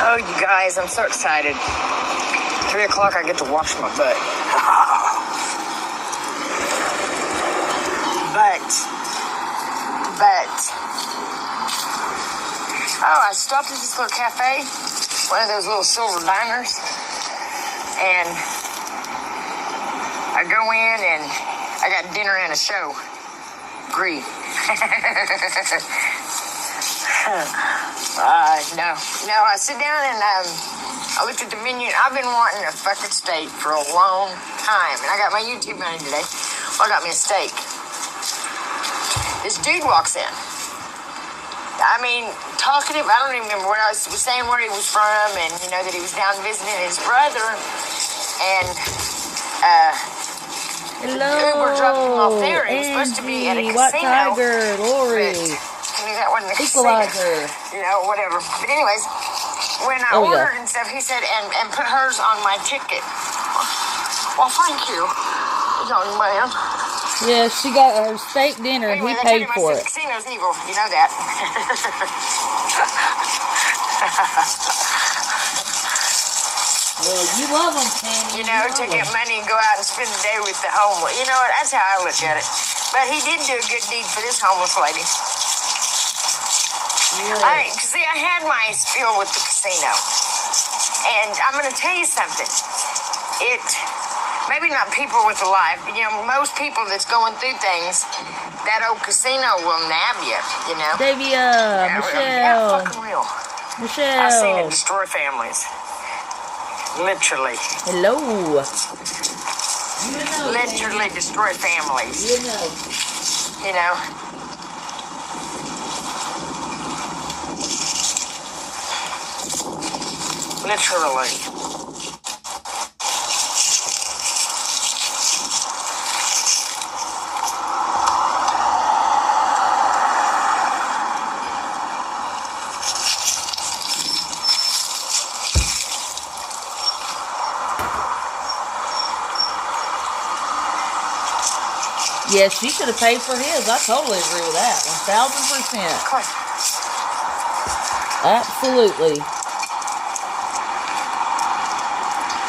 Oh, you guys, I'm so excited. 3 o'clock, I get to wash my butt. Oh, I stopped at this little cafe, one of those little silver diners, and I go in and I got dinner and a show. Agree. No, I sit down and I looked at the menu. I've been wanting a fucking steak for a long time, and I got my YouTube money today. Well, I got me a steak. This dude walks in. I mean, talkative. I don't even remember what I was saying, where he was from, and you know that he was down visiting his brother, and Uber dropped him off there. He was supposed to be at a casino. White Tiger, Lori, That wasn't a Equalizer. You know, whatever. But anyways, when I ordered and stuff, he said, and put hers on my ticket. Well, thank you, young man. Yeah, she got her steak dinner and anyway, he paid for it. The casino's evil, you know that. Well, you love them, Tammy. You know, to get money and go out and spend the day with the homeless. You know what? That's how I look at it. But he did do a good deed for this homeless lady. Yeah. See, I had my spiel with the casino. And I'm going to tell you something. Maybe not people with a life, but, you know, most people that's going through things, that old casino will nab you, you know. Davia, Michelle. Yeah, fucking real. Michelle. I've seen it destroy families. Literally. Hello. Literally destroy families. You know. Literally. Yes, she should have paid for his. I totally agree with that. 1,000%. Absolutely.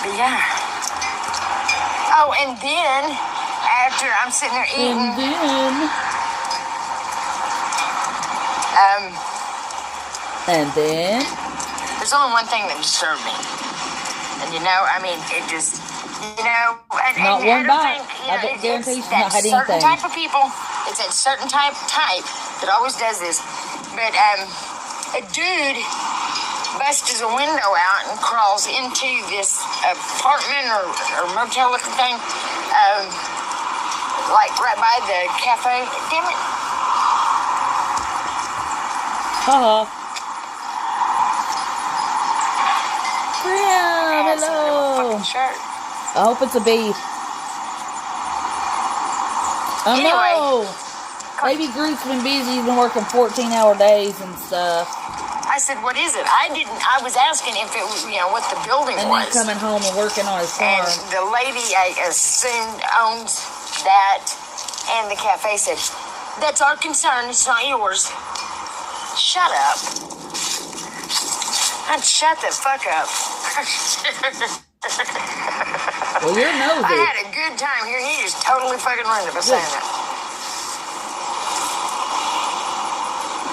But yeah. Oh, and then after I'm sitting there eating. And then. There's only one thing that disturbed me. And you know, I mean, it just. You know, not one bite. I guarantee you not had anything. Certain type of people. It's that certain type that always does this. But a dude busts a window out and crawls into this apartment or motel looking thing, like right by the cafe. Damn it! Graham, hello. Shirt. I hope it's a beef. Oh anyway, no! Baby Groot's been busy. He's been working 14-hour days and stuff. I said, what is it? I was asking if it was, you know, what the building was. And then coming home and working on his farm. And the lady, I assumed, owns that. And the cafe said, that's our concern. It's not yours. Shut up. And shut the fuck up. Well, you're nosy. I had a good time here. He just totally fucking ruined it by saying that.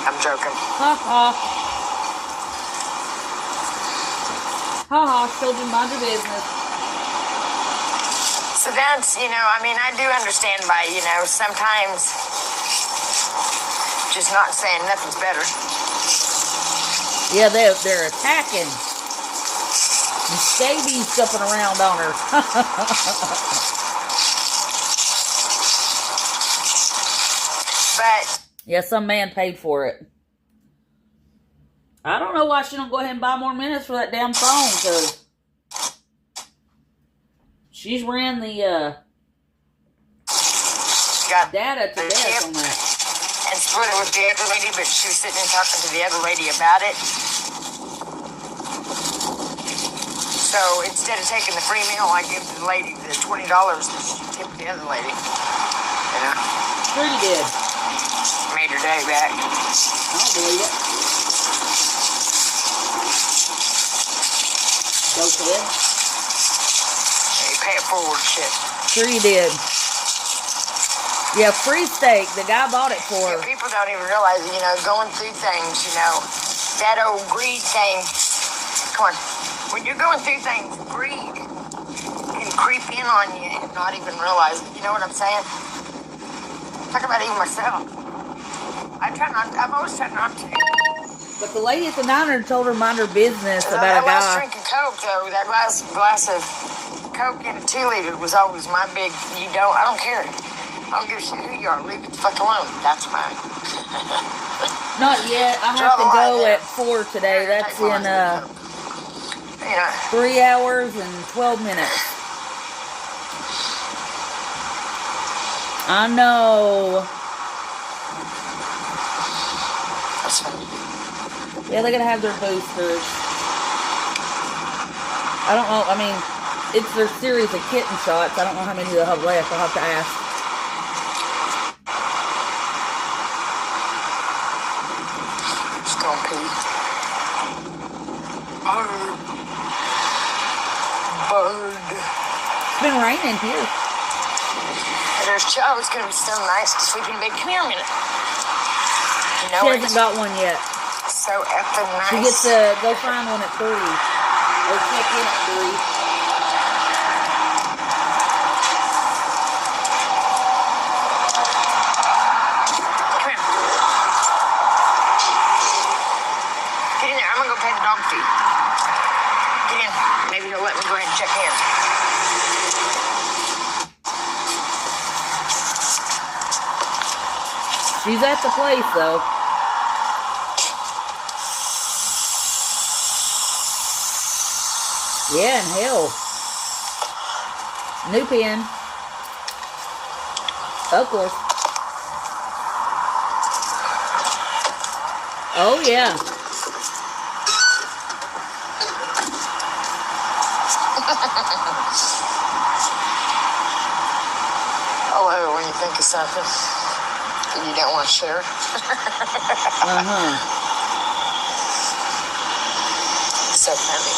I'm joking. Ha ha, children, mind your business. So that's, you know, I mean, I do understand by, you know, sometimes just not saying nothing's better. Yeah, they're attacking. And Scabies jumping around on her. But yeah, some man paid for it. I don't know why she don't go ahead and buy more minutes for that damn phone, because she's ran the got data to death on that. And split it with the other lady, but she was sitting and talking to the other lady about it. So instead of taking the free meal, I give the lady the $20 to tip the other lady. You know? Sure you did. made her day back. I don't believe it. Go ahead. Hey, pay it forward, shit. Sure you did. Yeah, free steak. The guy bought it for her. Yeah, people don't even realize, going through things, that old greed thing. Come on. When you're going through things, greed can creep in on you and not even realize it. You know what I'm saying? Talk about even myself. I've always tried not to. But the lady at the diner told her mind her business about that a guy. last drink of Coke, though, that last glass of Coke in a 2-liter was always my big, I don't care. I don't give a shit who you are. Leave it the fuck alone. That's mine. Not yet. I have to go at 4 today. That's in 3 hours and 12 minutes. I know. That's fine. Yeah, they're going to have their boosters. I don't know. I mean, it's their series of kitten shots. I don't know how many they'll have left. I'll have to ask. Just gonna pee. Bird. It's been raining here. There's Joe. It's gonna be so nice to sleep in bed. Come here a minute. She hasn't got one yet. So effing nice. She gets to go find one at 3. Or check in at 3. Come here. Get in there. I'm gonna go pay the dog feed. Get in. Maybe they'll let me go ahead and check in. She's at the place, though. Yeah, and hell. New pen. Of course. Oh, yeah. I love it when you think of something that you don't want to share. So funny.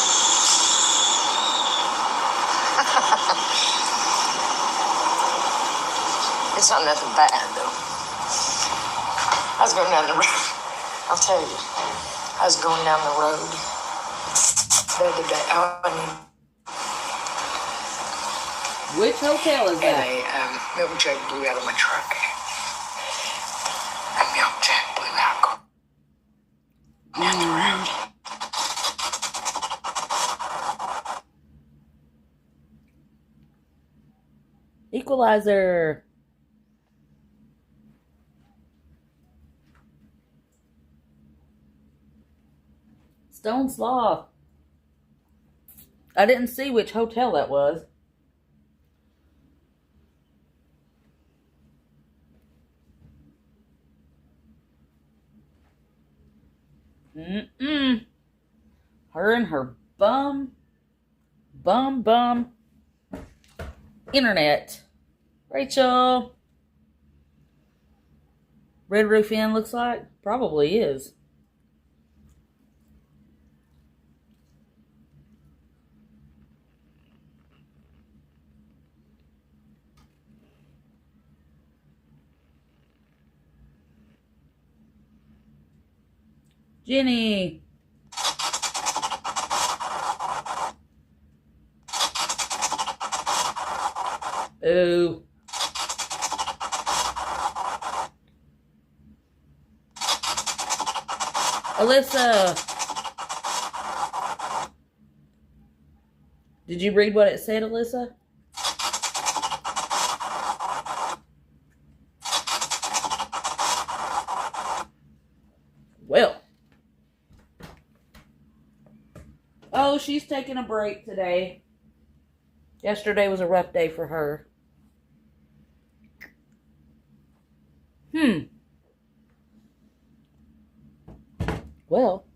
It's not nothing bad, though. I was going down the road. I'll tell you. I was going down the road the other day. Which hotel is that? And a milk jug blew out of my truck. A milk jug blew out. Down the road. Equalizer. Stone Sloth. I didn't see which hotel that was. Her and her bum internet. Rachel. Red Roof Inn looks like. Probably is. Jenny. Ooh. Alyssa. Did you read what it said, Alyssa? Well. Oh, she's taking a break today. Yesterday was a rough day for her. Well.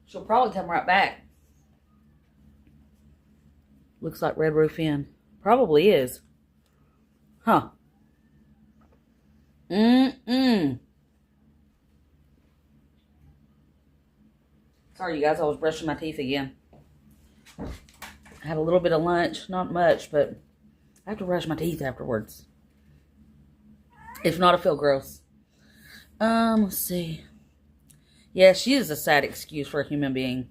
She'll probably come right back. Looks like Red Roof Inn. Probably is. Huh. Sorry, you guys. I was brushing my teeth again. I had a little bit of lunch. Not much, but I have to brush my teeth afterwards. If not, I feel gross. Let's see. Yeah, she is a sad excuse for a human being.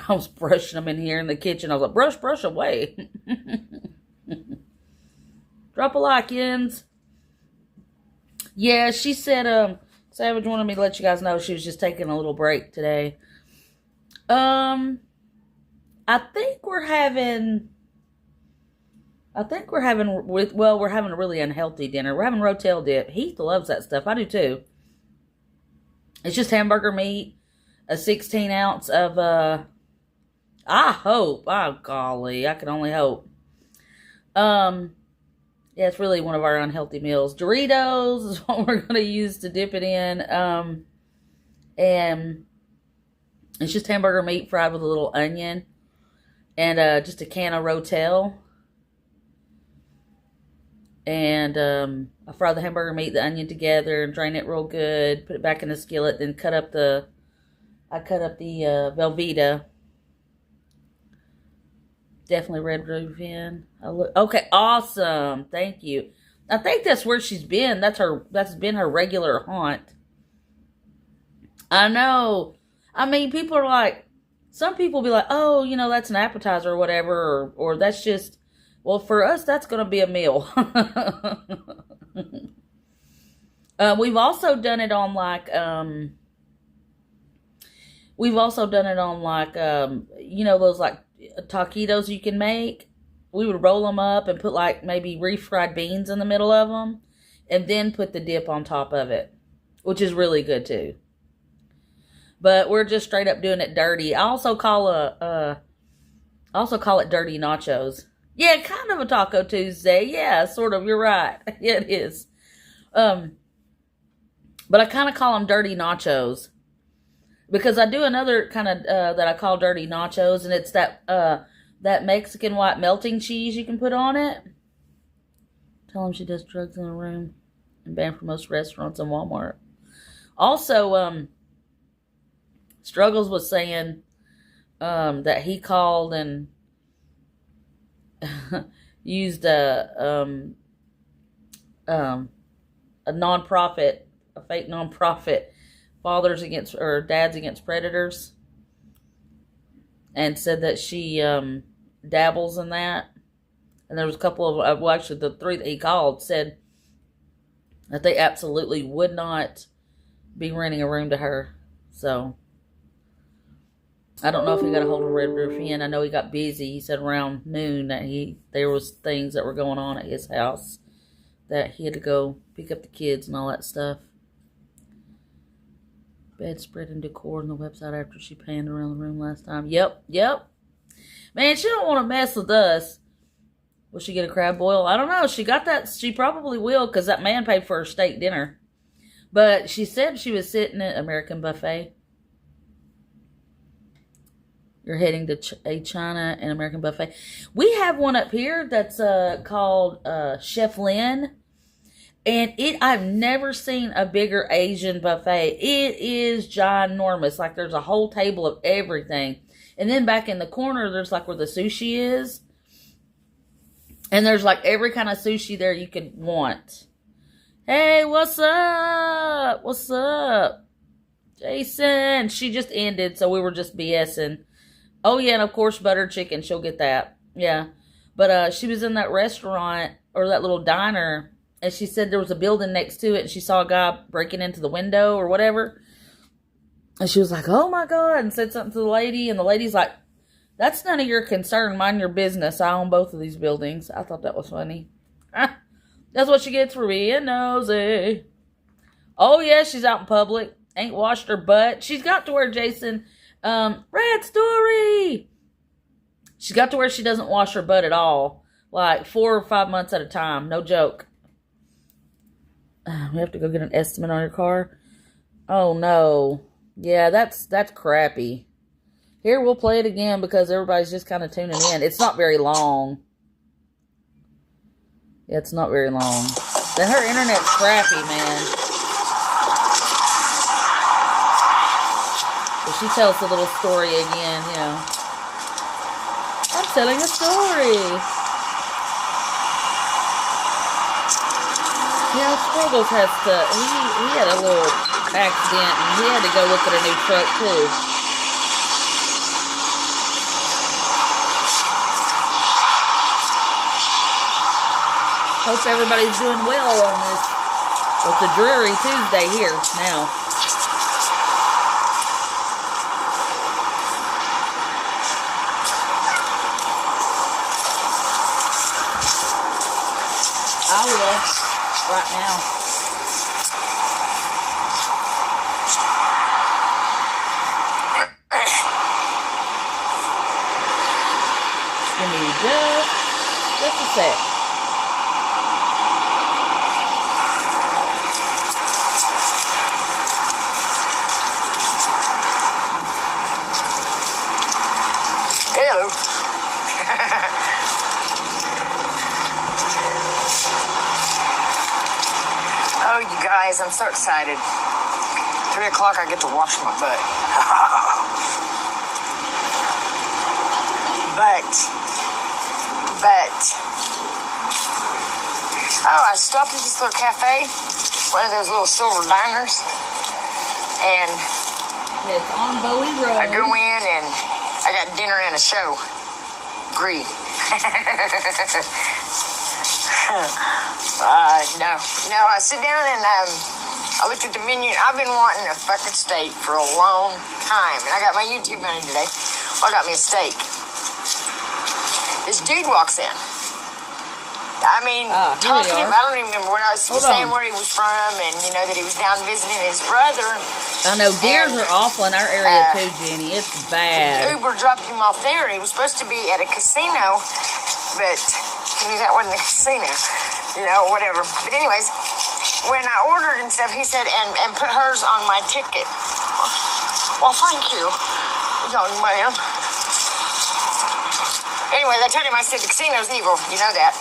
I was brushing them in here in the kitchen. I was like, brush away. Drop a like, Yens. Yeah, she said, Savage wanted me to let you guys know she was just taking a little break today. I think we're having we're having a really unhealthy dinner. We're having rotel dip. Heath loves that stuff. I do too. It's just hamburger meat, a 16 ounce of, I hope, oh golly, I can only hope. Yeah, it's really one of our unhealthy meals. Doritos is what we're going to use to dip it in. And it's just hamburger meat fried with a little onion. And just a can of Rotel. And I fry the hamburger meat, the onion together, and drain it real good. Put it back in the skillet. Then cut up the Velveeta. Definitely Red Roof Inn. Okay, awesome. Thank you. I think that's where she's been. That's been her regular haunt. I know. I mean, people are like, some people be like, oh, that's an appetizer or whatever, or that's just, well, for us, that's going to be a meal. We've also done it on those like taquitos you can make. We would roll them up and put like maybe refried beans in the middle of them, and then put the dip on top of it, which is really good too. But we're just straight up doing it dirty. I also call it dirty nachos. Yeah, kind of a Taco Tuesday. Yeah, sort of. You're right. Yeah, it is. But I kind of call them dirty nachos because I do another kind of that I call dirty nachos, and it's that Mexican white melting cheese you can put on it. Tell them she does drugs in a room and banned from most restaurants and Walmart. Also, Struggles was saying that he called and used a nonprofit, a fake nonprofit, Fathers Against or Dads Against Predators, and said that she dabbles in that. And there was a couple of, well, actually the three that he called said that they absolutely would not be renting a room to her. So I don't know if he got a hold of Red Roof Inn. I know he got busy. He said around noon that there was things that were going on at his house that he had to go pick up the kids and all that stuff. Bedspread and decor on the website after she panned around the room last time. Yep. Man, she don't want to mess with us. Will she get a crab boil? I don't know. She got that. She probably will because that man paid for her steak dinner. But she said she was sitting at American Buffet. You're heading to a China and American Buffet. We have one up here that's called Chef Lin. And I've never seen a bigger Asian buffet. It is ginormous. Like there's a whole table of everything. And then back in the corner, there's like where the sushi is. And there's like every kind of sushi there you could want. Hey, what's up? What's up? Jason. She just ended, so we were just BSing. Oh, yeah, and of course, buttered chicken. She'll get that. Yeah. But she was in that restaurant or that little diner, and she said there was a building next to it, and she saw a guy breaking into the window or whatever. And she was like, oh, my God, and said something to the lady, and the lady's like, that's none of your concern. Mind your business. I own both of these buildings. I thought that was funny. That's what she gets for being nosy. Oh, yeah, she's out in public. Ain't washed her butt. She's got to where Jason... Red story. She's got to where she doesn't wash her butt at all. Like 4 or 5 months at a time. No joke. We have to go get an estimate on your car. Oh, no. Yeah, that's crappy. Here, we'll play it again because everybody's just kind of tuning in. It's not very long. Yeah, it's not very long. Then her internet's crappy, man. But she tells the little story again, you know. I'm telling a story. Yeah, Struggles has to, he had a little accident and he had to go look at a new truck too. Hope everybody's doing well on this. It's a dreary Tuesday here now. I will, right now. Give me just a sec. Hello. Oh, you guys, I'm so excited. 3 o'clock, I get to wash my butt. Oh, I stopped at this little cafe, one of those little silver diners, and it's on Bowie Road. I go in and I got dinner and a show. Agree. No, I sit down and I looked at the menu. I've been wanting a fucking steak for a long time, and I got my YouTube money today. Well, I got me a steak. This dude walks in. I mean, talking to him, I don't even remember what I was saying, where he was from, and, you know, that he was down visiting his brother. I know, deers are awful in our area, too, Jenny. It's bad. Uber dropped him off there, and he was supposed to be at a casino, but he knew that wasn't the casino, you know, whatever. But anyways, when I ordered and stuff, he said, and put hers on my ticket. Well, thank you, young man. Anyways, I told him, I said, the casino's evil. You know that.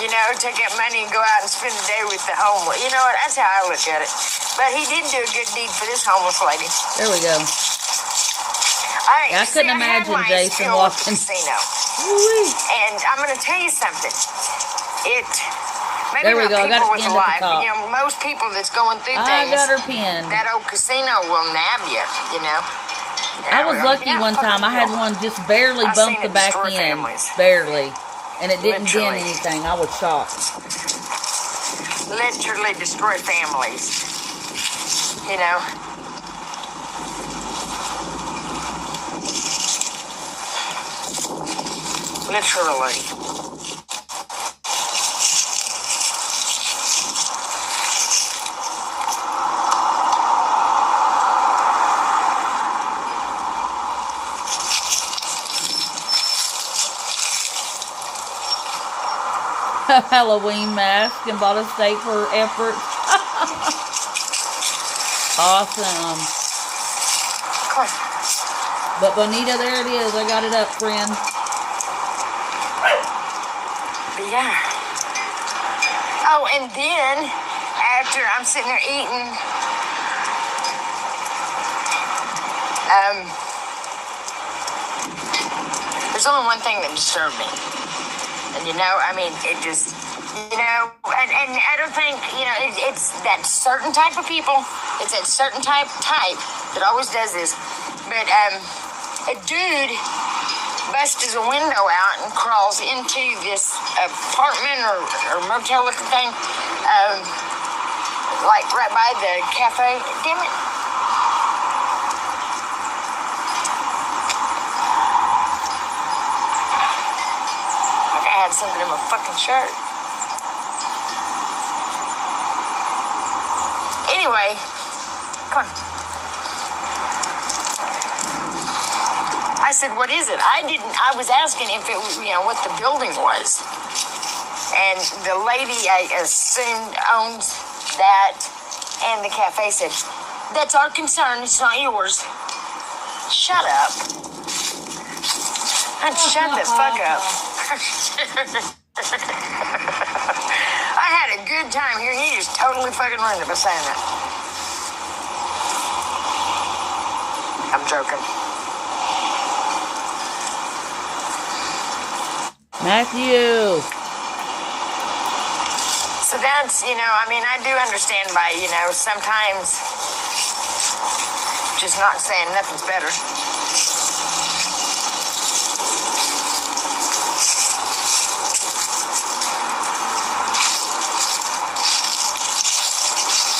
You know, take that money and go out and spend the day with the homeless. You know what? That's how I look at it. But he did do a good deed for this homeless lady. There we go. I couldn't imagine Jason walking. Casino. And I'm going to tell you something. Maybe there we go. I got it pinned at the top. You know, most people that's going through things, I got her pinned. That old casino will nab you, you know. I was lucky one time. I had one just barely bump the back end. Barely. And it didn't dent anything. I was shocked. Literally destroy families. You know. Literally. Halloween mask and bought a steak for effort. Awesome. But Bonita, there it is. I got it up, friend. Yeah. Oh, and then after I'm sitting there eating, there's only one thing that disturbed me. And, you know, I mean, it just, you know, and I don't think, you know, it's that certain type of people. It's that certain type that always does this. But a dude busts a window out and crawls into this apartment or motel looking thing, like right by the cafe. Damn it. Something in my fucking shirt. Anyway, come on. I said, what is it? I was asking if it was, you know, what the building was. And the lady, I assumed, owns that, and the cafe said, "That's our concern. It's not yours." Shut up. And shut the fuck up. I had a good time here. He just totally fucking ruined it by saying that. I'm joking. Matthew. So that's, I mean, I do understand by, sometimes just not saying nothing's better.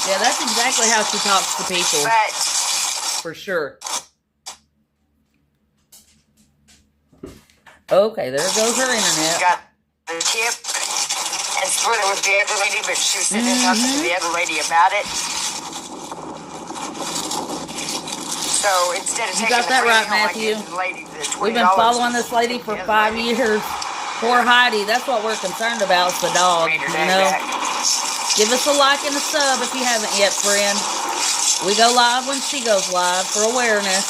Yeah, that's exactly how she talks to people. But for sure. Okay, there goes her internet. Got the tip and split it with the other lady, but she was sitting there talking to the other lady about it. So instead of You taking got that the right, home, Matthew. I gave the lady the $20. We've been following this lady for 5 years. Poor Heidi. That's what we're concerned about, is the dog. Give us a like and a sub if you haven't yet, friend. We go live when she goes live for awareness.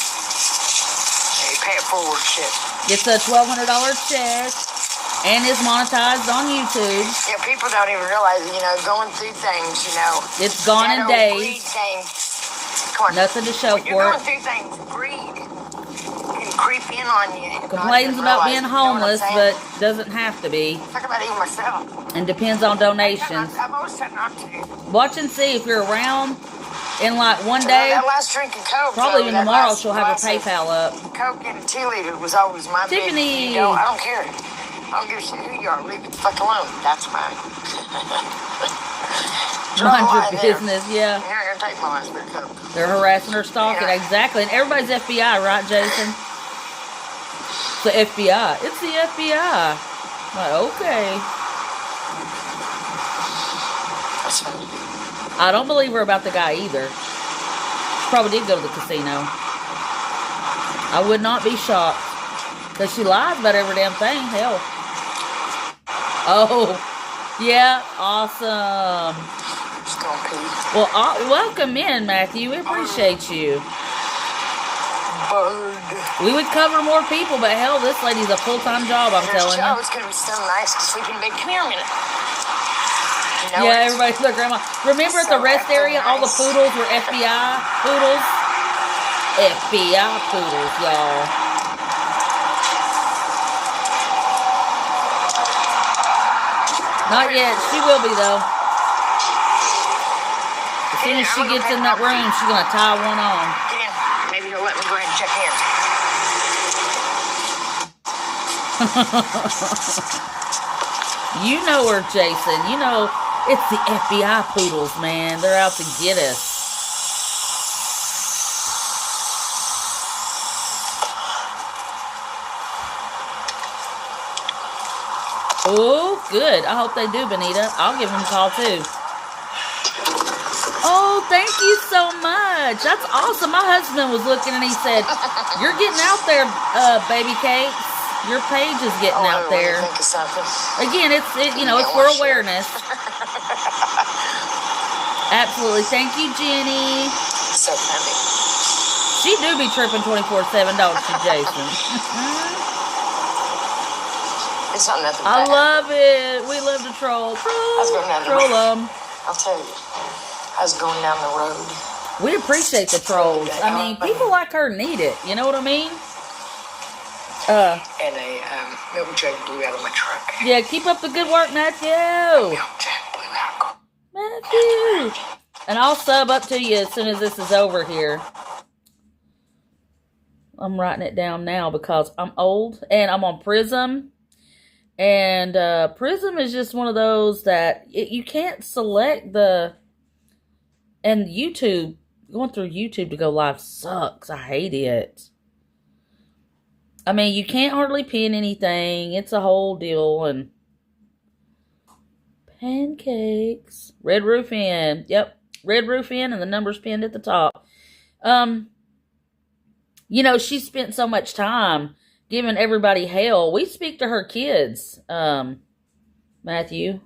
Hey, pay it forward shit. Gets a $1,200 check and is monetized on YouTube. Yeah, people don't even realize, going through things, It's gone in that old days. greed thing. Come on. Nothing to show When for you're it. going through things, greed can creep in on you. And Complains about being homeless, but doesn't have to be. Talk about even myself. And depends on donations. I've always said not to. Watch and see if you're around in like one day. That last drink of Coke. Probably even tomorrow she'll have her PayPal up. Coke and 2 liter was always my Tiffany. big, I don't care. I don't give a shit who you are. Leave it the fuck alone. That's fine. Mind your business, yeah. You're not going to take my last bit of Coke. They're harassing her, stalking. Exactly. And everybody's FBI, right, Jason? It's the FBI. It's the FBI. Like, okay. That's fine. I don't believe her about the guy either. She probably did go to the casino. I would not be shocked. Because she lies about every damn thing. Hell. Oh. Yeah. Awesome. Just gonna pee. Well, welcome in, Matthew. We appreciate you. Bird. We would cover more people, but hell, this lady's a full-time job, I'm telling you. It's going to be so nice to sleep in bed. Come here a minute. Yeah, everybody's their grandma. Remember at the rest area, all the poodles were FBI poodles? FBI poodles, y'all. Not yet. She will be, though. As soon as she gets in that room, she's going to tie one on. Get in. Maybe you'll let me go ahead and check in. You know her, Jason. You know, it's the FBI poodles, man. They're out to get us. Oh, good. I hope they do, Benita. I'll give them a call, too. Oh, thank you so much. That's awesome. My husband was looking and he said, "You're getting out there, baby cakes. Your page is getting out there." Think of something. Again, it's for awareness. Absolutely. Thank you, Jenny. So funny. She do be tripping 24/7, don't she, Jason? It's not nothing I bad. love it. We love to troll. Troll them. I'll tell you. I was going down the road. We appreciate the trolls. I mean, people like her need it. You know what I mean? And a milk jug blew out of my truck. Yeah, keep up the good work, Matthew. Milk jug blew out. Matthew. And I'll sub up to you as soon as this is over here. I'm writing it down now because I'm old and I'm on Prism. And Prism is just one of those that you can't select the... And YouTube, going through YouTube to go live sucks. I hate it. I mean, you can't hardly pin anything. It's a whole deal. And pancakes. Red Roof Inn. Yep. Red Roof Inn and the number's pinned at the top. She spent so much time giving everybody hell. We speak to her kids, Matthew.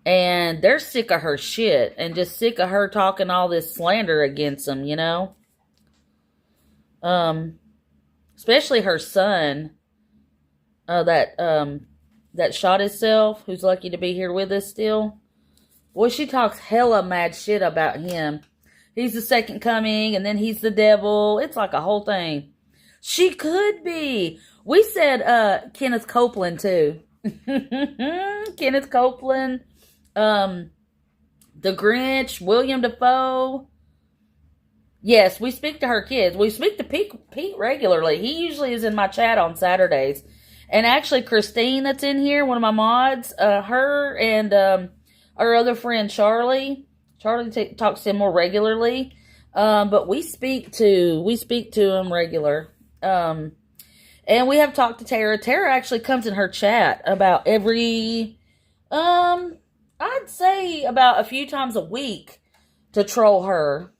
And they're sick of her shit and just sick of her talking all this slander against them, you know? Especially her son, that shot himself, who's lucky to be here with us still. Boy, she talks hella mad shit about him. He's the second coming, and then he's the devil. It's like a whole thing. She could be. We said Kenneth Copeland, too. Kenneth Copeland, The Grinch, William Dafoe. Yes, we speak to her kids. We speak to Pete regularly. He usually is in my chat on Saturdays. And actually, Christine that's in here, one of my mods, her and our other friend Charlie. Charlie talks to him more regularly. But we speak to him regular. And we have talked to Tara. Tara actually comes in her chat about every, I'd say about a few times a week to troll her.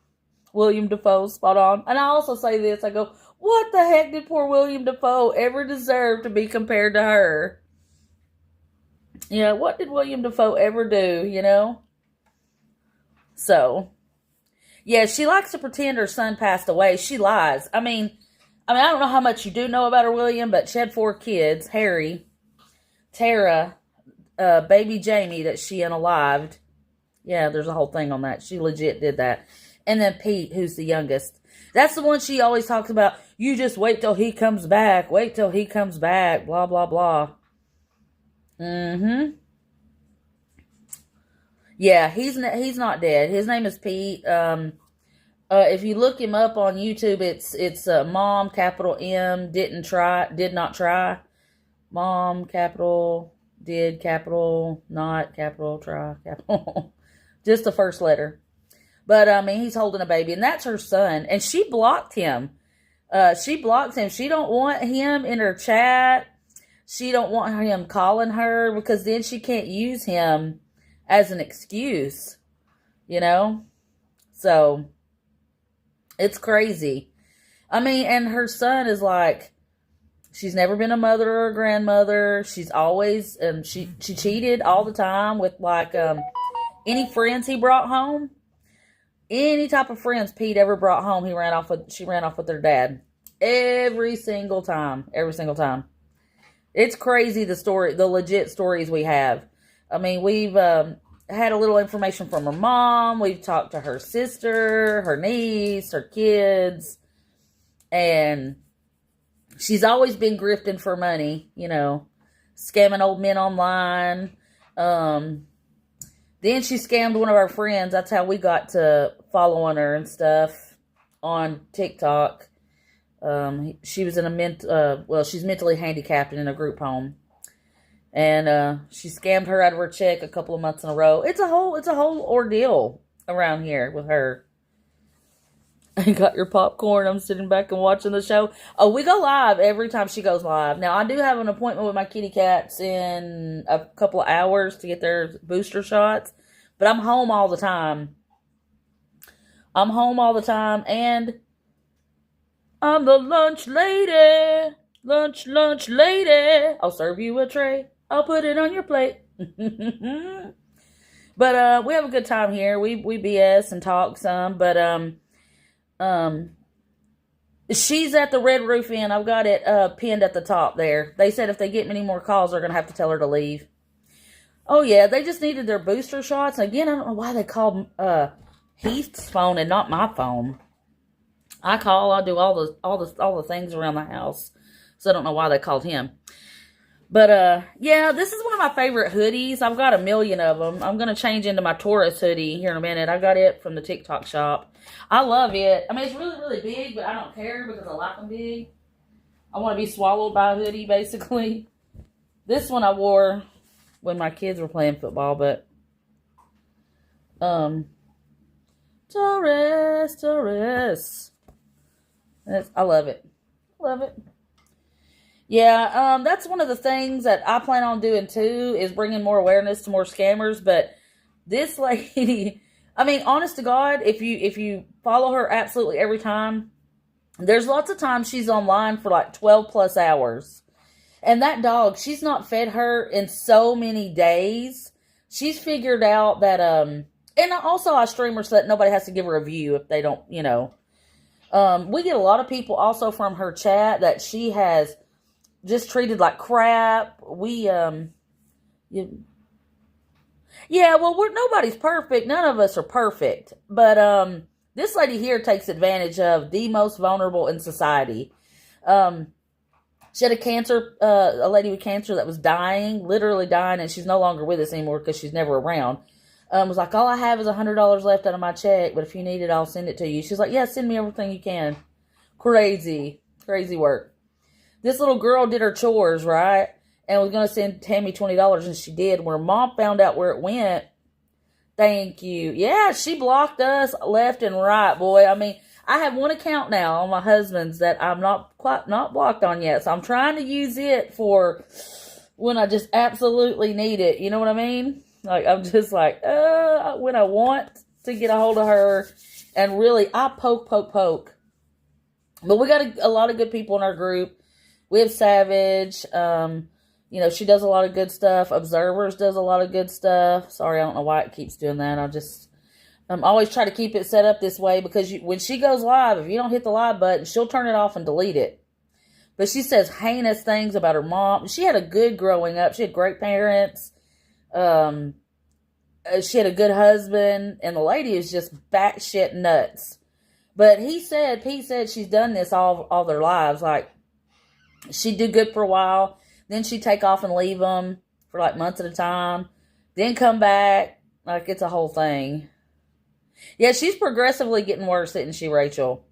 William Dafoe, spot on. And I also say this, I go, what the heck did poor William Dafoe ever deserve to be compared to her? You know, what did William Dafoe ever do, you know? So, yeah, she likes to pretend her son passed away. She lies. I mean, I don't know how much you do know about her, William, but she had 4 kids. Harry, Tara, baby Jamie that she unalived. Yeah, there's a whole thing on that. She legit did that. And then Pete, who's the youngest. That's the one she always talks about. You just wait till he comes back. Wait till he comes back. Blah, blah, blah. Mm-hmm. Yeah, he's not dead. His name is Pete. If you look him up on YouTube, it's Mom, capital M, did not try. Mom, capital, did, capital, not, capital, try, capital. Just the first letter. But, he's holding a baby, and that's her son. And she blocked him. She blocked him. She don't want him in her chat. She don't want him calling her, because then she can't use him as an excuse. You know? So, it's crazy. And her son is like, she's never been a mother or a grandmother. She's always, she cheated all the time with, like, any friends he brought home. Any type of friends Pete ever brought home, she ran off with their dad. Every single time. It's crazy the legit stories we have. We've had a little information from her mom. We've talked to her sister, her niece, her kids. And she's always been grifting for money, you know, scamming old men online. Then she scammed one of our friends. That's how we got to following her and stuff on TikTok. She was in she's mentally handicapped and in a group home. And she scammed her out of her check a couple of months in a row. It's a whole ordeal around here with her. I got your popcorn. I'm sitting back and watching the show. Oh, we go live every time she goes live. Now, I do have an appointment with my kitty cats in a couple of hours to get their booster shots. But I'm home all the time. And I'm the lunch lady. Lunch lady. I'll serve you a tray. I'll put it on your plate. But we have a good time here. We BS and talk some. But she's at the Red Roof Inn. I've got it pinned at the top there. They said if they get many more calls, they're going to have to tell her to leave. Oh, yeah, they just needed their booster shots. Again, I don't know why they called Heath's phone and not my phone. I do all the things around the house. So I don't know why they called him. But, yeah, this is one of my favorite hoodies. I've got a million of them. I'm going to change into my Taurus hoodie here in a minute. I got it from the TikTok shop. I love it. It's really, really big, but I don't care because I like them big. I want to be swallowed by a hoodie, basically. This one I wore when my kids were playing football, but Taurus. I love it. Yeah, that's one of the things that I plan on doing too, is bringing more awareness to more scammers. But this lady, honest to God, if you follow her absolutely every time, there's lots of times she's online for like 12 plus hours. And that dog, she's not fed her in so many days. she's figured out that, and also I stream her so that nobody has to give her a view if they don't, you know. We get a lot of people also from her chat that she has just treated like crap. Yeah, well, nobody's perfect. None of us are perfect. But this lady here takes advantage of the most vulnerable in society. She had a lady with cancer that was dying, literally dying, and she's no longer with us anymore because she's never around. Was like, all I have is $100 left out of my check, but if you need it, I'll send it to you. She's like, yeah, send me everything you can. Crazy work. This little girl did her chores, right? And was going to send Tammy $20, and she did. When her mom found out where it went, thank you. Yeah, she blocked us left and right, boy. I mean, I have one account now on my husband's that I'm not blocked on yet. So I'm trying to use it for when I just absolutely need it. You know what I mean? Like, I'm just like, when I want to get a hold of her. And really, I poke. But we got a lot of good people in our group. We have Savage. You know, she does a lot of good stuff. Observers does a lot of good stuff. Sorry, I don't know why it keeps doing that. I'm always try to keep it set up this way because when she goes live, if you don't hit the live button, she'll turn it off and delete it. But she says heinous things about her mom. She had a good growing up. She had great parents. She had a good husband, and the lady is just batshit nuts. But Pete said she's done this all their lives. Like, she'd do good for a while, then she'd take off and leave them for like months at a time, then come back. Like, it's a whole thing. Yeah, she's progressively getting worse, isn't she, Rachel?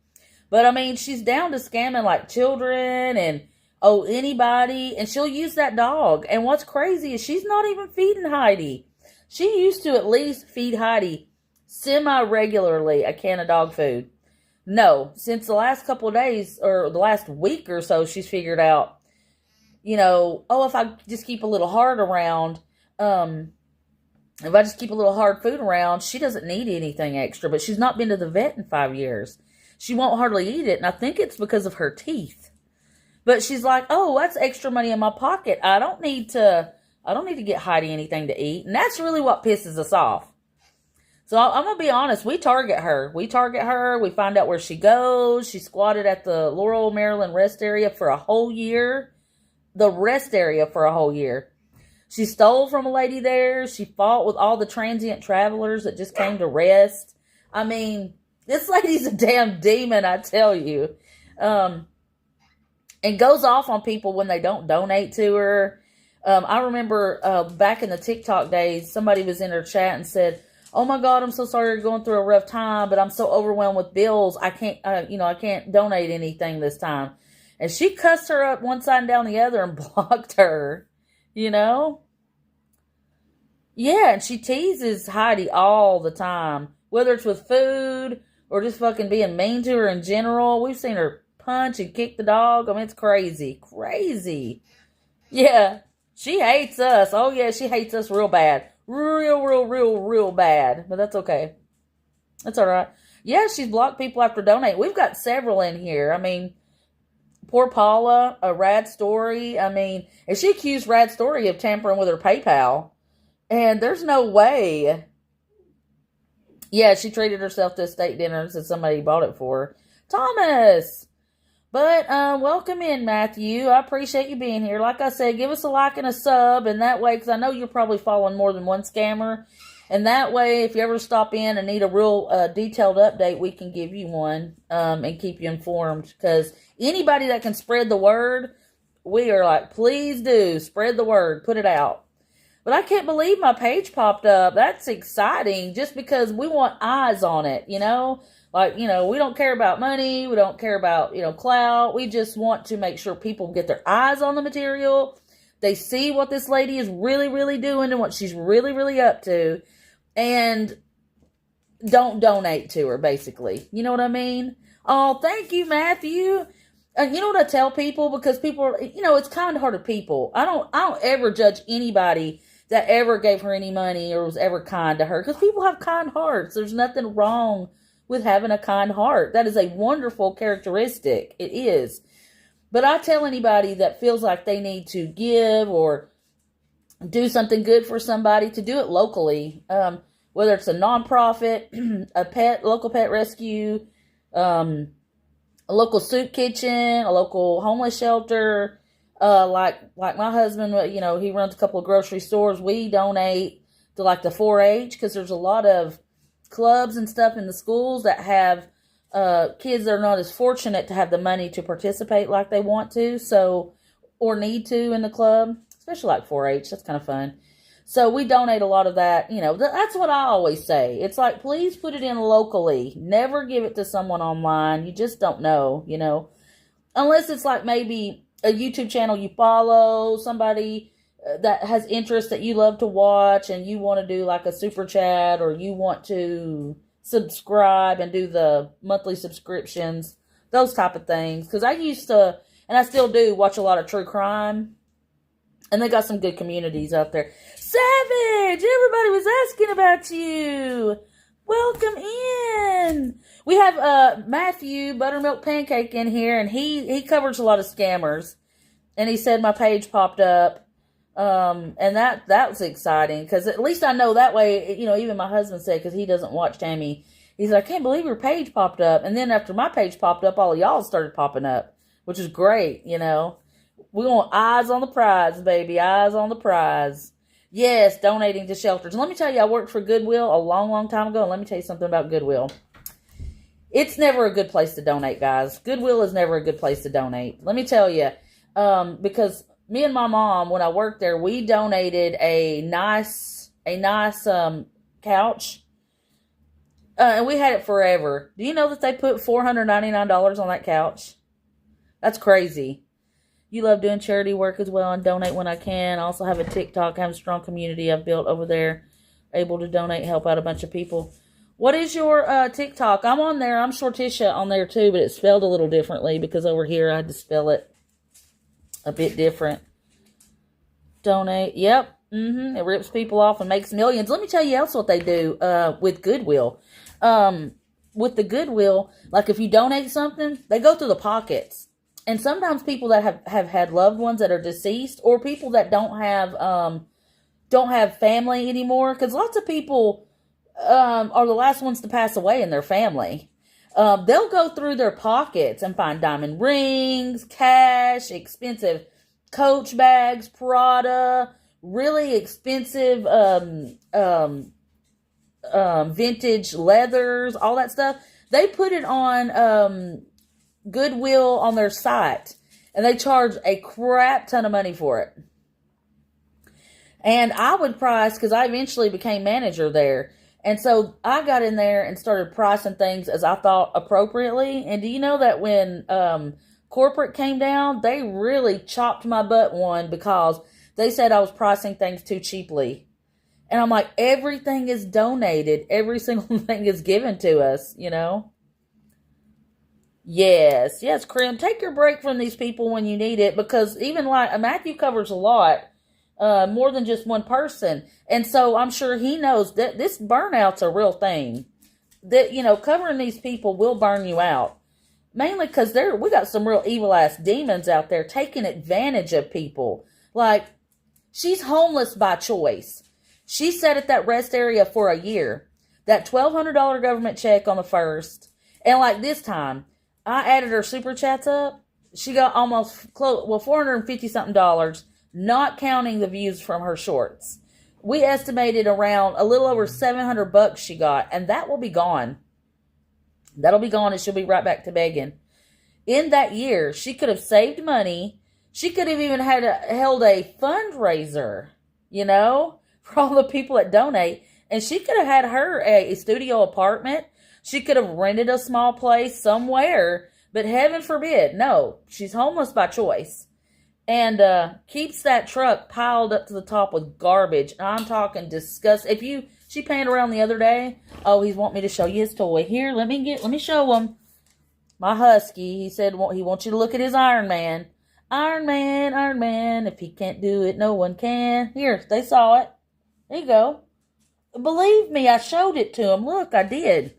But, I mean, she's down to scamming, like, children and, anybody. And she'll use that dog. And what's crazy is she's not even feeding Heidi. She used to at least feed Heidi semi-regularly a can of dog food. No, since the last couple of days, or the last week or so, she's figured out, if I just keep a little hard around, if I just keep a little hard food around, she doesn't need anything extra. But she's not been to the vet in 5 years. She won't hardly eat it, and I think it's because of her teeth. But she's like, that's extra money in my pocket. I don't need to get Heidi anything to eat. And that's really what pisses us off. So I'm going to be honest. We target her. We find out where she goes. She squatted at the Laurel, Maryland rest area for a whole year. The rest area for a whole year. She stole from a lady there. She fought with all the transient travelers that just came to rest. I mean, this lady's a damn demon, I tell you. And goes off on people when they don't donate to her. I remember back in the TikTok days, somebody was in her chat and said, "Oh my God, I'm so sorry you're going through a rough time, but I'm so overwhelmed with bills. I can't donate anything this time." And she cussed her up one side and down the other and blocked her. Yeah, and she teases Heidi all the time, whether it's with food or just fucking being mean to her in general. We've seen her punch and kick the dog. I mean, it's crazy. Yeah, she hates us. Oh yeah, she hates us real bad. Real bad. But that's okay. That's all right. Yeah, she's blocked people after donating. We've got several in here. I mean, poor Paula, a Rad Story. I mean, and she accused Rad Story of tampering with her PayPal. And there's no way. Yeah, she treated herself to a steak dinner and said somebody bought it for her. Thomas! But, welcome in, Matthew. I appreciate you being here. Like I said, give us a like and a sub. And that way, because I know you're probably following more than one scammer. And that way, if you ever stop in and need a real detailed update, we can give you one and keep you informed. Because anybody that can spread the word, we are like, please do. Spread the word. Put it out. But I can't believe my page popped up. That's exciting just because we want eyes on it, Like, we don't care about money. We don't care about, clout. We just want to make sure people get their eyes on the material. They see what this lady is really, really doing and what she's really, really up to. And don't donate to her, basically. You know what I mean? Oh, thank you, Matthew. You know what I tell people? Because people are, it's kind-hearted people. I don't ever judge anybody that ever gave her any money or was ever kind to her. Because people have kind hearts. There's nothing wrong with having a kind heart. That is a wonderful characteristic. It is. But I tell anybody that feels like they need to give or do something good for somebody, to do it locally. Whether it's a nonprofit, a local pet rescue, a local soup kitchen, a local homeless shelter. Like my husband, he runs a couple of grocery stores. We donate to like the 4-H, because there's a lot of clubs and stuff in the schools that have kids that are not as fortunate to have the money to participate like they want to, or need to in the club, especially like 4-H. That's kind of fun. So we donate a lot of that. That's what I always say. It's like, please put it in locally. Never give it to someone online. You just don't know, unless it's like maybe a YouTube channel you follow, somebody that has interest that you love to watch, and you want to do like a super chat, or you want to subscribe and do the monthly subscriptions, those type of things. Because I used to, and I still do, watch a lot of true crime. And they got some good communities out there. Savage! Everybody was asking about you. Welcome in. We have Matthew Buttermilk Pancake in here, and he covers a lot of scammers. And he said my page popped up. And that was exciting, because at least I know that way, even my husband said, because he doesn't watch Tammy, he's like, I can't believe your page popped up. And then after my page popped up, all of y'all started popping up, which is great, We want eyes on the prize, baby. Eyes on the prize. Yes, donating to shelters. And let me tell you, I worked for Goodwill a long, long time ago. And let me tell you something about Goodwill. It's never a good place to donate, guys. Goodwill is never a good place to donate. Let me tell you. Because me and my mom, when I worked there, we donated a nice couch. And we had it forever. Do you know that they put $499 on that couch? That's crazy. You love doing charity work as well, and donate when I can. I also have a TikTok. I have a strong community I've built over there. Able to donate, help out a bunch of people. What is your TikTok? I'm on there. I'm Shortica on there too, but it's spelled a little differently, because over here I had to spell it a bit different. Donate. Yep. It rips people off and makes millions. Let me tell you else what they do with Goodwill. With the Goodwill, like if you donate something, they go through the pockets. And sometimes people that have had loved ones that are deceased, or people that don't have family anymore, because lots of people are the last ones to pass away in their family. They'll go through their pockets and find diamond rings, cash, expensive Coach bags, Prada, really expensive vintage leathers, all that stuff. They put it on Goodwill on their site, and they charge a crap ton of money for it. And I would price, because I eventually became manager there, and so I got in there and started pricing things as I thought appropriately. And do you know that when corporate came down, they really chopped my butt one, because they said I was pricing things too cheaply. And I'm like, everything is donated. Every single thing is given to us, Yes, Krim, take your break from these people when you need it, because even like Matthew covers a lot, more than just one person. And so I'm sure he knows that this burnout's a real thing. That, covering these people will burn you out. Mainly because we got some real evil ass demons out there taking advantage of people. Like, she's homeless by choice. She sat at that rest area for a year. That $1,200 government check on the 1st. And like this time, I added her super chats up. She got almost $450 something, not counting the views from her shorts. We estimated around a little over $700 she got, and that will be gone. That'll be gone, and she'll be right back to begging. In that year, she could have saved money. She could have even held a fundraiser, for all the people that donate. And she could have had her a studio apartment. She could have rented a small place somewhere. But heaven forbid, no. She's homeless by choice. And keeps that truck piled up to the top with garbage. I'm talking disgust. She panned around the other day. Oh, he's wanting me to show you his toy. Here, let me show him. My husky, he said he wants you to look at his Iron Man. Iron Man, Iron Man. If he can't do it, no one can. Here, they saw it. There you go. Believe me, I showed it to them. Look, I did.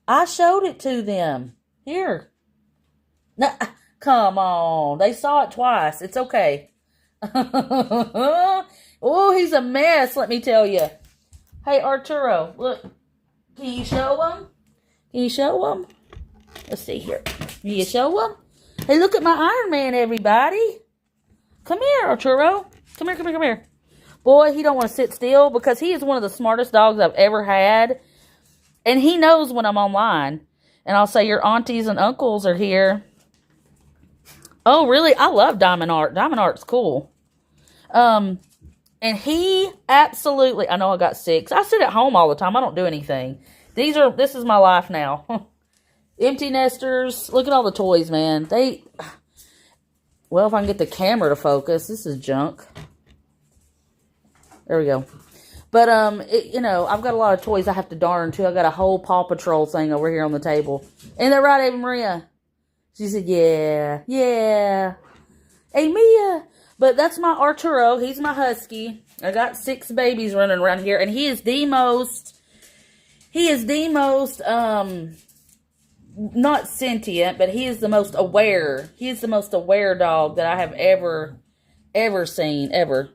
I showed it to them. Here. No, come on. They saw it twice. It's okay. Oh, he's a mess, let me tell you. Hey, Arturo, look. Can you show him? Can you show him? Let's see here. Can you show him? Hey, look at my Iron Man, everybody. Come here, Arturo. Come here, come here, come here. Boy, he don't want to sit still because he is one of the smartest dogs I've ever had. And he knows when I'm online. And I'll say, your aunties and uncles are here. Oh, really? I love Diamond Art. Diamond Art's cool. And he absolutely, I know I got 6. I sit at home all the time. I don't do anything. This is my life now. Empty nesters. Look at all the toys, man. Well, if I can get the camera to focus, this is junk. There we go. But, I've got a lot of toys I have to darn too. I got a whole Paw Patrol thing over here on the table. Ain't that right, Ava Maria? She said, yeah. Hey, Mia. But that's my Arturo. He's my husky. I got 6 babies running around here. And he is the most, not sentient, but he is the most aware. He is the most aware dog that I have ever seen, ever.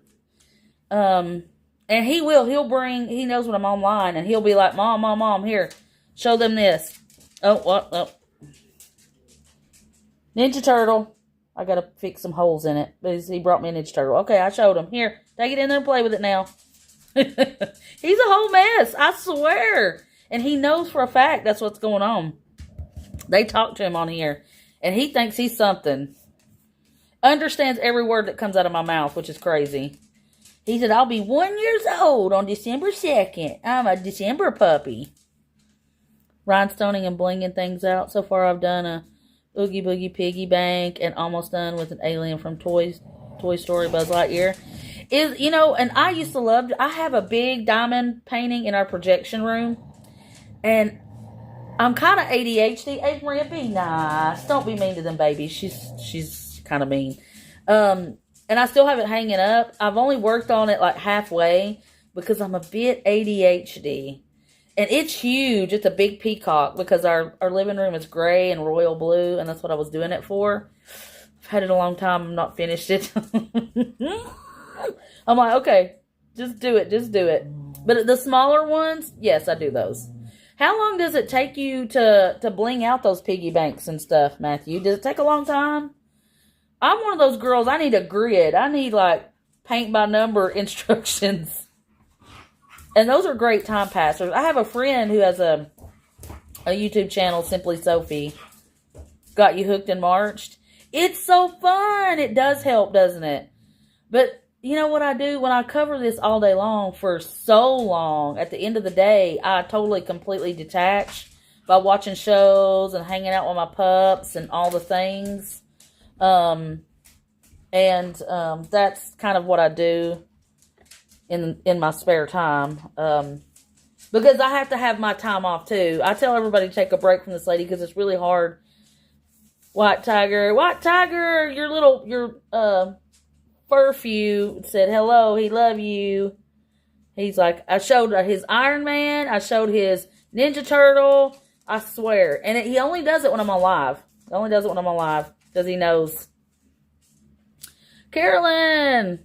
And he knows when I'm online, and he'll be like, Mom, here, show them this. Oh. Ninja Turtle. I gotta fix some holes in it. He brought me a Ninja Turtle. Okay, I showed him. Here, take it in there and play with it now. He's a whole mess, I swear. And he knows for a fact that's what's going on. They talk to him on here, and he thinks he's something. Understands every word that comes out of my mouth, which is crazy. He said, I'll be 1 year old on December 2nd. I'm a December puppy. Rhinestoning and blinging things out. So far, I've done a Oogie Boogie Piggy Bank and almost done with an alien from Toy Story Buzz Lightyear. And I used to love, I have a big diamond painting in our projection room. And I'm kind of ADHD. Ava Maria, be nice. Don't be mean to them babies. She's kind of mean. And I still have it hanging up. I've only worked on it like halfway because I'm a bit ADHD. And it's huge. It's a big peacock because our living room is gray and royal blue, and that's what I was doing it for. I've had it a long time. I'm not finished it. I'm like, okay, just do it. But the smaller ones, yes, I do those. How long does it take you to bling out those piggy banks and stuff, Matthew? Does it take a long time? I'm one of those girls, I need a grid. I need, like, paint by number instructions. And those are great time passers. I have a friend who has a YouTube channel, Simply Sophie. Got you hooked and marched. It's so fun. It does help, doesn't it? But you know what I do? When I cover this all day long for so long, at the end of the day, I totally, completely detach by watching shows and hanging out with my pups and all the things. That's kind of what I do in my spare time. Because I have to have my time off too. I tell everybody to take a break from this lady because it's really hard. White Tiger, your furfew said hello, he love you. He's like, I showed his Iron Man, I showed his Ninja Turtle, I swear. And he only does it when I'm on live. Because he knows. Carolyn,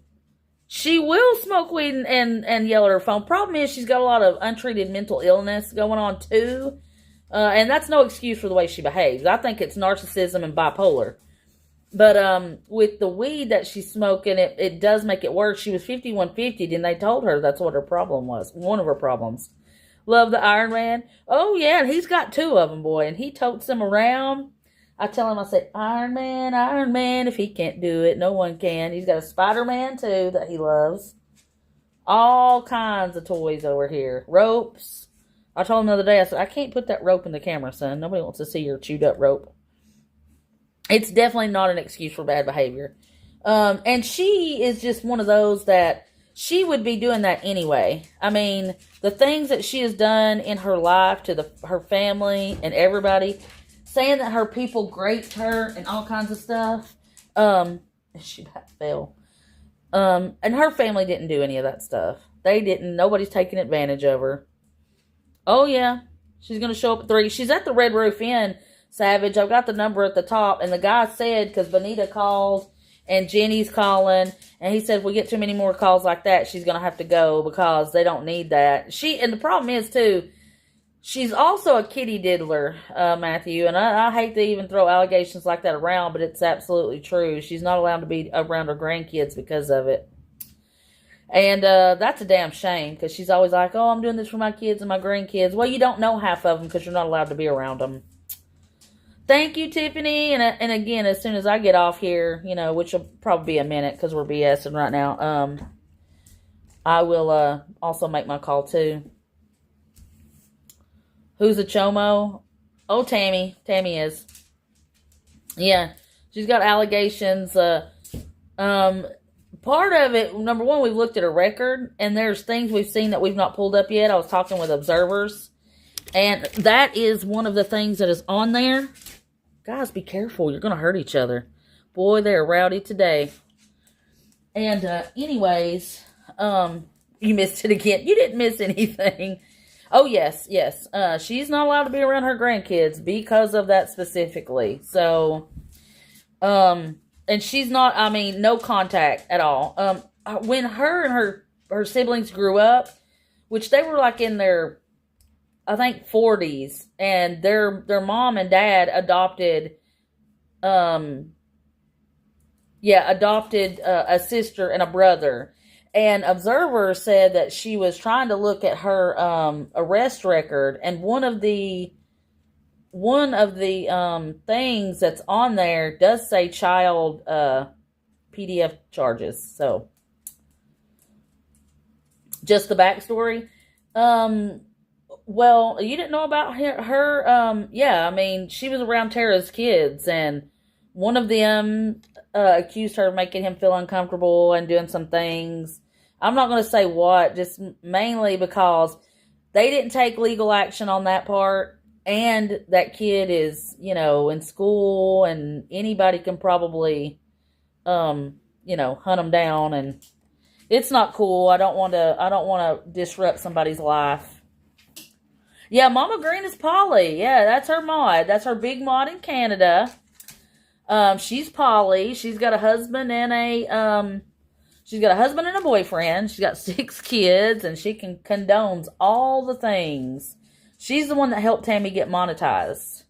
she will smoke weed and yell at her phone. Problem is, she's got a lot of untreated mental illness going on too. And that's no excuse for the way she behaves. I think it's narcissism and bipolar. But with the weed that she's smoking, it does make it worse. She was 5150, and they told her that's what her problem was. One of her problems. Love the Iron Man. Oh, yeah, and he's got 2 of them, boy, and he totes them around. I tell him, I say, Iron Man, if he can't do it, no one can. He's got a Spider-Man, too, that he loves. All kinds of toys over here. Ropes. I told him the other day, I said, I can't put that rope in the camera, son. Nobody wants to see your chewed up rope. It's definitely not an excuse for bad behavior. And she is just one of those that she would be doing that anyway. I mean, the things that she has done in her life to her family and everybody, saying that her people raped her and all kinds of stuff. She about fell. And her family didn't do any of that stuff. They didn't. Nobody's taking advantage of her. Oh, yeah. She's going to show up at 3. She's at the Red Roof Inn, Savage. I've got the number at the top. And the guy said, because Bonita called and Jenny's calling, and he said if we get too many more calls like that, she's going to have to go because they don't need that. And the problem is, too, she's also a kitty diddler, Matthew, and I hate to even throw allegations like that around, but it's absolutely true. She's not allowed to be around her grandkids because of it. And that's a damn shame, because she's always like, oh, I'm doing this for my kids and my grandkids. Well, you don't know half of them because you're not allowed to be around them. Thank you, Tiffany. And again, as soon as I get off here, which will probably be a minute because we're BSing right now, I will also make my call too. Who's a chomo? Oh, Tammy. Tammy is. Yeah, she's got allegations. Part of it, number one, we've looked at her record, and there's things we've seen that we've not pulled up yet. I was talking with observers, and that is one of the things that is on there. Guys, be careful. You're going to hurt each other. Boy, they're rowdy today. And anyways, you missed it again. You didn't miss anything. Oh, yes. She's not allowed to be around her grandkids because of that specifically. So, and she's not, no contact at all. When her and her siblings grew up, which they were like in their, I think, 40s, and their mom and dad adopted a sister and a brother. And observers said that she was trying to look at her arrest record, and one of the things that's on there does say child PDF charges. So, just the backstory. Well, you didn't know about her. She was around Tara's kids, and one of them accused her of making him feel uncomfortable and doing some things. I'm not going to say what, just mainly because they didn't take legal action on that part, and that kid is, in school, and anybody can probably, hunt him down, and it's not cool. I don't want to disrupt somebody's life. Yeah, Mama Green is Polly. Yeah, that's her mod. That's her big mod in Canada. She's Polly. She's got a husband and a boyfriend. She's got 6 kids, and she condones all the things. She's the one that helped Tammy get monetized.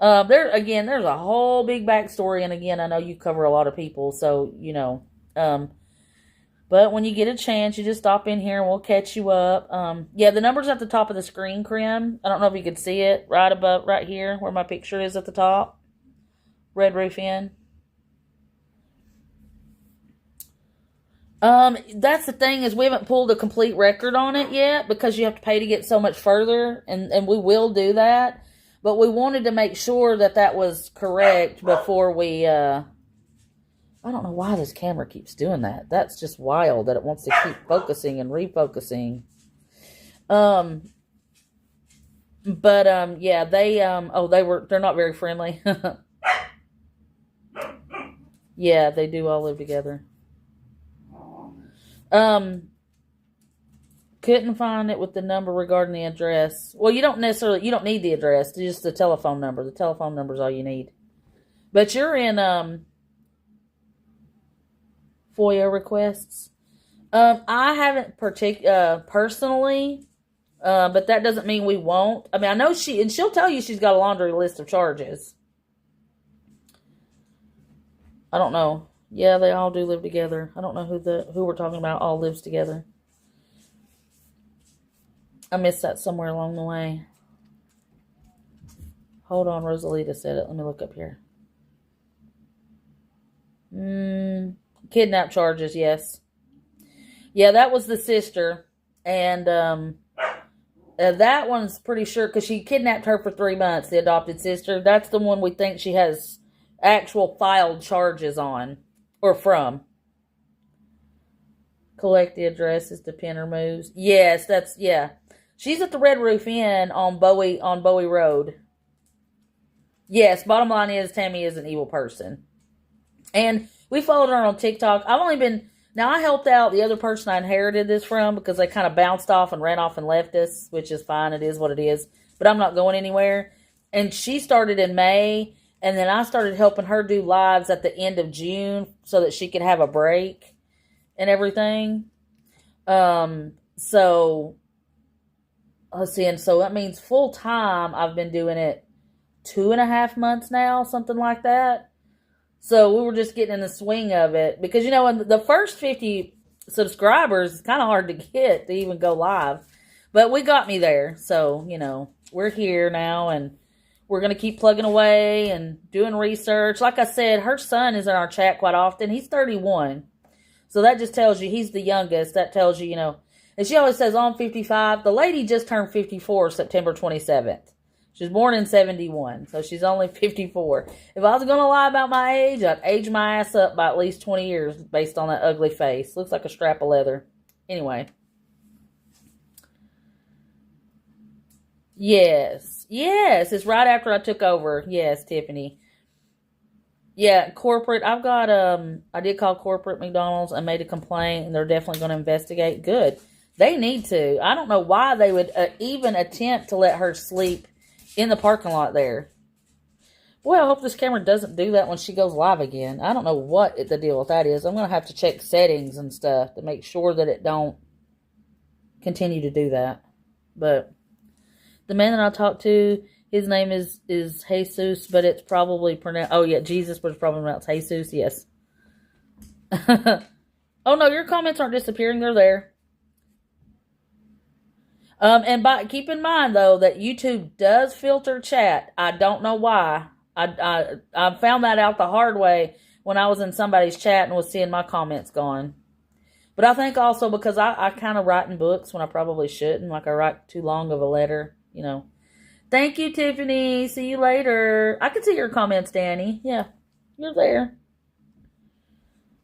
There's a whole big backstory, and again, I know you cover a lot of people, so but when you get a chance, you just stop in here and we'll catch you up. The number's at the top of the screen, Krim. I don't know if you could see it right here where my picture is at the top. Red Roof Inn. That's the thing, is we haven't pulled a complete record on it yet because you have to pay to get so much further, and we will do that. But we wanted to make sure that was correct before we, I don't know why this camera keeps doing that. That's just wild that it wants to keep focusing and refocusing. They're not very friendly. Yeah, they do all live together. Couldn't find it with the number regarding the address. Well, you don't need the address, it's just the telephone number. The telephone number is all you need. But you're in, FOIA requests. I haven't personally, but that doesn't mean we won't. I know she'll tell you she's got a laundry list of charges. I don't know. Yeah, they all do live together. I don't know who we're talking about all lives together. I missed that somewhere along the way. Hold on, Rosalita said it. Let me look up here. Kidnap charges, yes. Yeah, that was the sister. And that one's pretty sure, because she kidnapped her for 3 months, the adopted sister. That's the one we think she has actual filed charges on, or from. Collect the addresses to pin her moves. Yes, yeah. She's at the Red Roof Inn on Bowie Road. Yes, bottom line is Tammy is an evil person. And we followed her on TikTok. I helped out the other person I inherited this from because they kind of bounced off and ran off and left us, which is fine. It is what it is. But I'm not going anywhere. And she started in May, And then I started helping her do lives at the end of June so that she could have a break and everything. So let's see. And so that means full time I've been doing it 2.5 months now, something like that. So we were just getting in the swing of it because, you know, in the first 50 subscribers, it's kind of hard to get to even go live. But we got me there. So, you know, we're here now and we're going to keep plugging away and doing research. Like I said, her son is in our chat quite often. He's 31. So that just tells you he's the youngest. That tells you, you know, and she always says, I'm 55. The lady just turned 54 September 27th. She was born in 71, so she's only 54. If I was going to lie about my age, I'd age my ass up by at least 20 years based on that ugly face. Looks like a strap of leather. Anyway. Yes. Yes, it's right after I took over. Yes, Tiffany. Yeah, corporate. I've got, I did call corporate McDonald's and made a complaint, and they're definitely going to investigate. Good. They need to. I don't know why they would even attempt to let her sleep in the parking lot there. Boy, I hope this camera doesn't do that when she goes live again. I don't know what the deal with that is. I'm going to have to check settings and stuff to make sure that it don't continue to do that. But the man that I talked to, his name is Jesus, but it's probably pronounced... Oh, yeah, Jesus, but it's probably pronounced Jesus, yes. Oh, no, your comments aren't disappearing. They're there. And keep in mind, though, that YouTube does filter chat. I don't know why. I found that out the hard way when I was in somebody's chat and was seeing my comments gone. But I think also because I kind of write in books when I probably shouldn't. Like I write too long of a letter, you know. Thank you, Tiffany. See you later. I can see your comments, Danny. Yeah, you're there.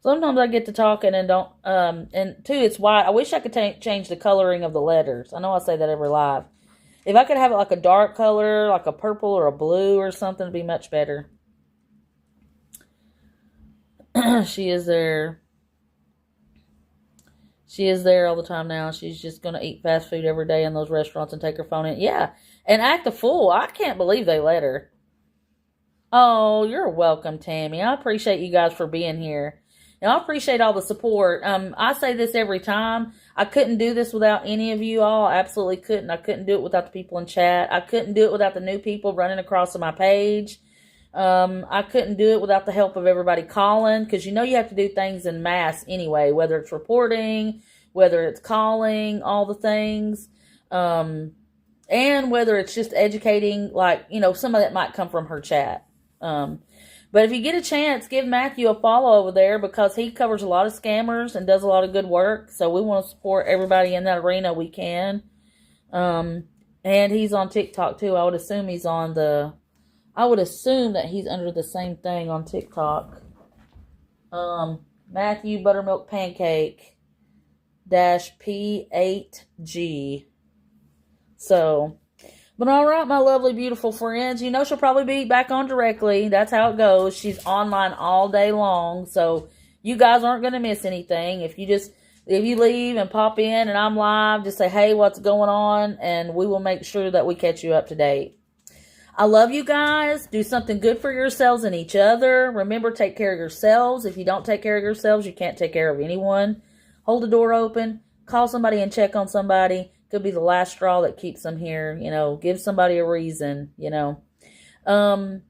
Sometimes I get to talking and don't, and two, it's white. I wish I could change the coloring of the letters. I know I say that every live. If I could have it like a dark color, like a purple or a blue or something, it'd be much better. She is there. She is there all the time now. She's just going to eat fast food every day in those restaurants and take her phone in. Yeah, and act a fool. I can't believe they let her. Oh, you're welcome, Tammy. I appreciate you guys for being here. And I appreciate all the support. I say this every time. I couldn't do this without any of you all. I absolutely couldn't. I couldn't do it without the people in chat. I couldn't do it without the new people running across my page. I couldn't do it without the help of everybody calling. Because you know you have to do things in mass anyway. Whether it's reporting, whether it's calling, all the things. And whether it's just educating, like, you know, some of that might come from her chat. But if you get a chance, give Matthew a follow over there because he covers a lot of scammers and does a lot of good work. So we want to support everybody in that arena we can. And he's on TikTok too. I would assume that he's under the same thing on TikTok. Matthew Buttermilk Pancake -P8G. So... But all right, my lovely, beautiful friends, you know she'll probably be back on directly. That's how it goes. She's online all day long, so you guys aren't going to miss anything. If you leave and pop in and I'm live, just say, hey, what's going on? And we will make sure that we catch you up to date. I love you guys. Do something good for yourselves and each other. Remember, take care of yourselves. If you don't take care of yourselves, you can't take care of anyone. Hold the door open. Call somebody and check on somebody. Could be the last straw that keeps them here, you know. Give somebody a reason, you know. One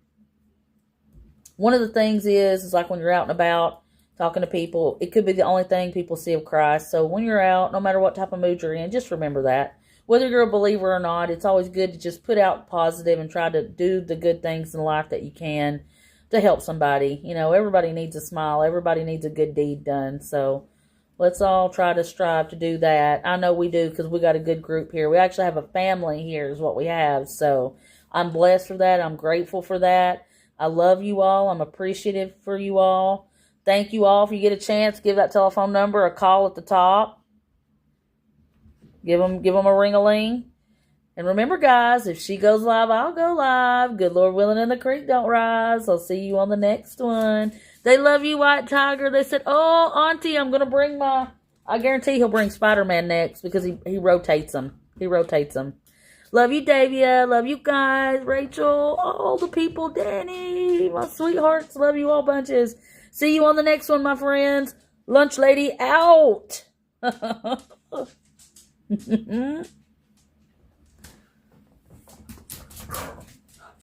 of the things is like when you're out and about talking to people, it could be the only thing people see of Christ. So when you're out, no matter what type of mood you're in, just remember that. Whether you're a believer or not, it's always good to just put out positive and try to do the good things in life that you can to help somebody. You know, everybody needs a smile. Everybody needs a good deed done. So let's all try to strive to do that. I know we do because we got a good group here. We actually have a family here is what we have. So I'm blessed for that. I'm grateful for that. I love you all. I'm appreciative for you all. Thank you all. If you get a chance, give that telephone number a call at the top. Give them a ring-a-ling. And remember, guys, if she goes live, I'll go live. Good Lord willing and the creek don't rise. I'll see you on the next one. They love you, White Tiger. They said, oh, Auntie, I'm going to bring I guarantee he'll bring Spider-Man next because he rotates them. He rotates them. Love you, Davia. Love you guys. Rachel. All the people. Danny. My sweethearts. Love you all bunches. See you on the next one, my friends. Lunch lady out.